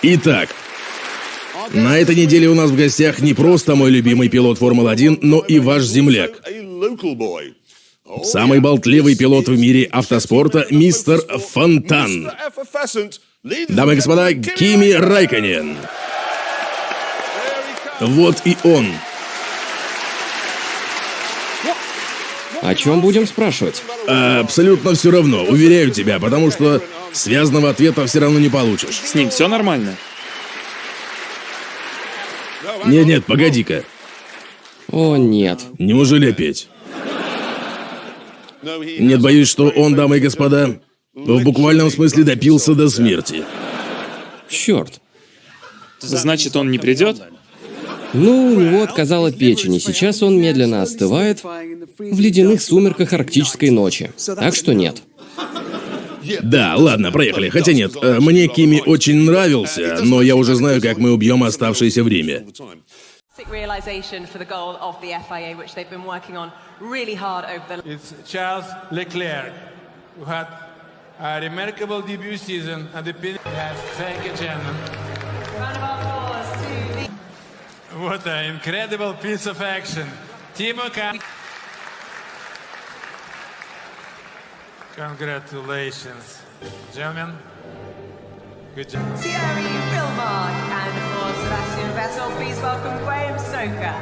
Итак, на этой неделе у нас в гостях не просто мой любимый пилот Формулы-1, но и ваш земляк. Самый болтливый пилот в мире автоспорта, мистер Фонтан. Дамы и господа, Кими Райкконен. Вот и он. О чем будем спрашивать? Абсолютно все равно, уверяю тебя, потому что связанного ответа все равно не получишь. С ним все нормально? Нет, погоди-ка. О, нет. Неужели опять? Нет, боюсь, что он, дамы и господа, в буквальном смысле допился до смерти. Черт. Значит, он не придет? Ну, у него отказала печень, и сейчас он медленно остывает в ледяных сумерках арктической ночи. Так что нет. Да, ладно, проехали. Хотя нет, мне Кими очень нравился, но я уже знаю, как мы убьем оставшееся время. Realization for the goal of the FIA, which they've been working on really hard over the. It's Charles Leclerc, who had a remarkable debut season at the Pin. Yes, thank you, gentlemen. Round of applause to the. What an incredible piece of action, Timo. Congratulations, gentlemen. Good job. Thierry Vilmark and of course Sebastian Vettel. Please welcome Graham Soker.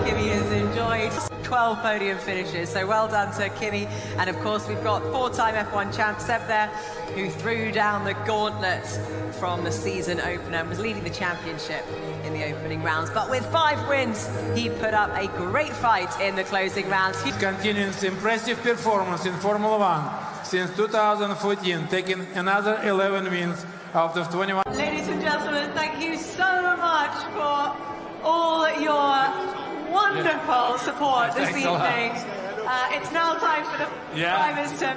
Kimi has enjoyed 12 podium finishes, so well done to Kimi. And of course we've got four-time F1 champ Seb there, who threw down the gauntlet from the season opener and was leading the championship in the opening rounds. But with 5 wins, he put up a great fight in the closing rounds. Continues impressive performance in Formula 1 since 2014, taking another 11 wins out of 21. Ladies and gentlemen, thank you so much for all your wonderful support this evening. It's now time for the drivers to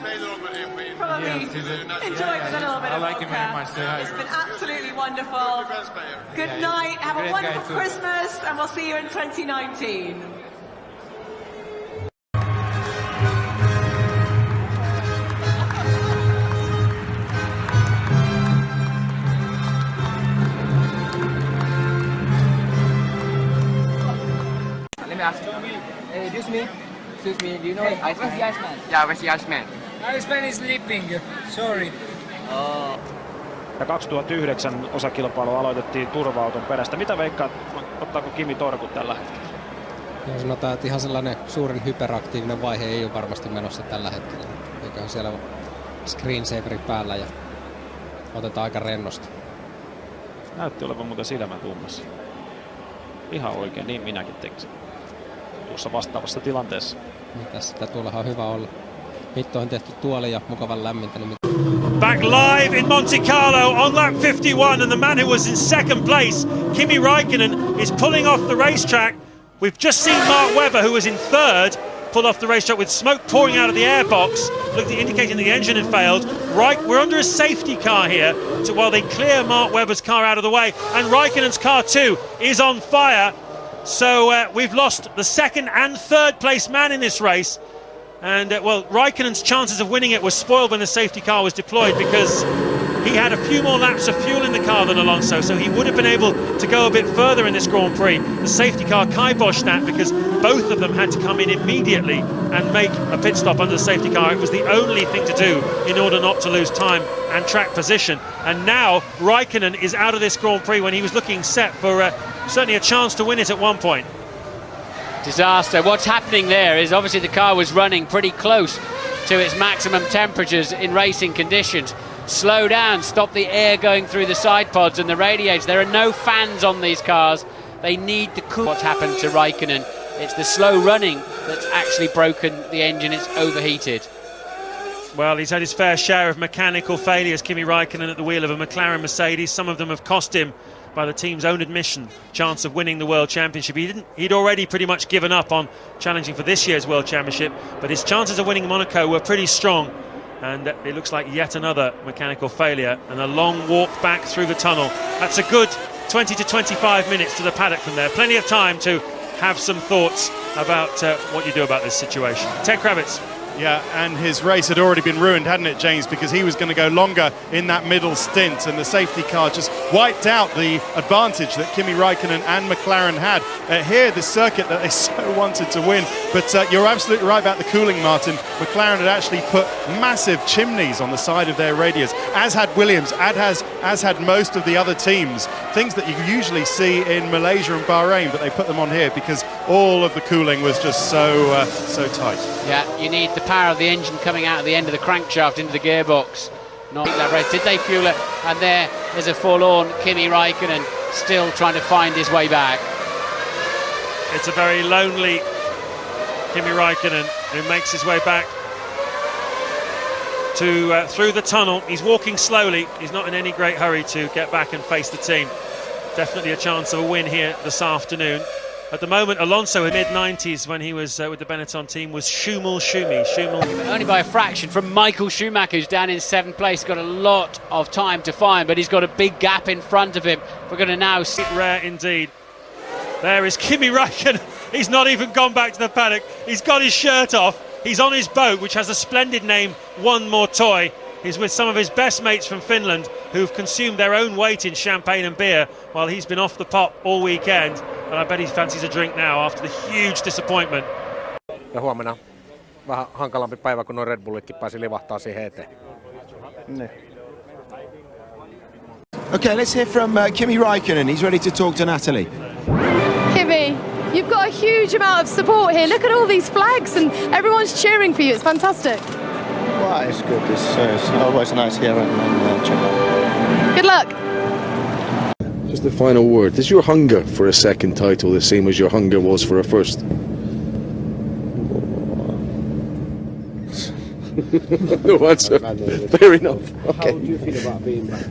probably enjoy it with a little bit of vodka. It's been absolutely wonderful. Good night, have a wonderful Christmas, and we'll see you in 2019. Let me ask you. Excuse me, do you know Iceman? Where's the Iceman? Yeah, where's the Iceman? Iceman is sleeping. Sorry. Ja 2009 osakilpailu aloitettiin turva-auton perästä. Mitä veikkaat, ottaako Kimi torkut tällä hetkellä? Ja sanotaan, että ihan sellainen suurin hyperaktiivinen vaihe ei ole varmasti menossa tällä hetkellä. Eiköhän siellä screensaveri päällä ja otetaan aika rennosti. Näytti olevan muuten silmät ummassa. Ihan oikein, niin minäkin tekisin. Tuossa vastaavassa tilanteessa. Tässä tuollahan on hyvä olla. Hitto on tehty tuoli ja mukavan lämmintä. Back live in Monte Carlo on lap 51, and the man who was in second place, Kimi Raikkonen, is pulling off the racetrack. We've just seen Mark Webber, who was in third, pull off the racetrack with smoke pouring out of the airbox, indicating the engine had failed. We're under a safety car here while they clear Mark Webber's car out of the way, and Raikkonen's car too is on fire. So we've lost the second and third place man in this race. And well, Raikkonen's chances of winning it were spoiled when the safety car was deployed, because he had a few more laps of fuel in the car than Alonso, so he would have been able to go a bit further in this Grand Prix. The safety car kiboshed that because both of them had to come in immediately and make a pit stop under the safety car. It was the only thing to do in order not to lose time and track position. And now Raikkonen is out of this Grand Prix when he was looking set for certainly a chance to win it at one point. Disaster. What's happening there is obviously the car was running pretty close to its maximum temperatures in racing conditions. Slow down, stop the air going through the side pods and the radiators. There are no fans on these cars. They need the cool. What's happened to Raikkonen? It's the slow running that's actually broken the engine. It's overheated. Well, he's had his fair share of mechanical failures, Kimi Raikkonen, at the wheel of a McLaren Mercedes. Some of them have cost him, by the team's own admission, chance of winning the World Championship. He'd already pretty much given up on challenging for this year's World Championship, but his chances of winning Monaco were pretty strong, and it looks like yet another mechanical failure and a long walk back through the tunnel. That's a good 20 to 25 minutes to the paddock from there. Plenty of time to have some thoughts about what you do about this situation. Ted Kravitz. Yeah, and his race had already been ruined, hadn't it, James? Because he was going to go longer in that middle stint, and the safety car just wiped out the advantage that Kimi Raikkonen and McLaren had. Here, the circuit that they so wanted to win. But you're absolutely right about the cooling, Martin. McLaren had actually put massive chimneys on the side of their radius, as had Williams, as had most of the other teams. Things that you usually see in Malaysia and Bahrain, but they put them on here because all of the cooling was just so tight. Yeah, you need the power of the engine coming out of the end of the crankshaft into the gearbox. Not that race. Did they fuel it? And there's a forlorn Kimi Raikkonen still trying to find his way back. It's a very lonely Kimi Raikkonen who makes his way back to through the tunnel. He's walking slowly. He's not in any great hurry to get back and face the team. Definitely a chance of a win here this afternoon. At the moment, Alonso in mid-90s when he was with the Benetton team was Schumel. Only by a fraction from Michael Schumacher, who's down in 7th place. Got a lot of time to find, but he's got a big gap in front of him. We're going to now see. Rare indeed. There is Kimi Raikkonen. He's not even gone back to the paddock. He's got his shirt off. He's on his boat, which has a splendid name, One More Toy. He's with some of his best mates from Finland who've consumed their own weight in champagne and beer while he's been off the pot all weekend. And I bet he fancies a drink now after the huge disappointment. Ja huomenna vähän hankalampi päivä, kun nuo Red Bullitkin pääsi livahtaa siihen eteen. Okay, let's hear from Kimi Raikkonen. He's ready to talk to Natalie. Kimi, you've got a huge amount of support here. Look at all these flags and everyone's cheering for you. It's fantastic. Well, it's good. It's always nice here in Czech. Good luck. Just the final word. Is your hunger for a second title the same as your hunger was for a first? No answer. Fair enough. Okay. How do you feel about being back?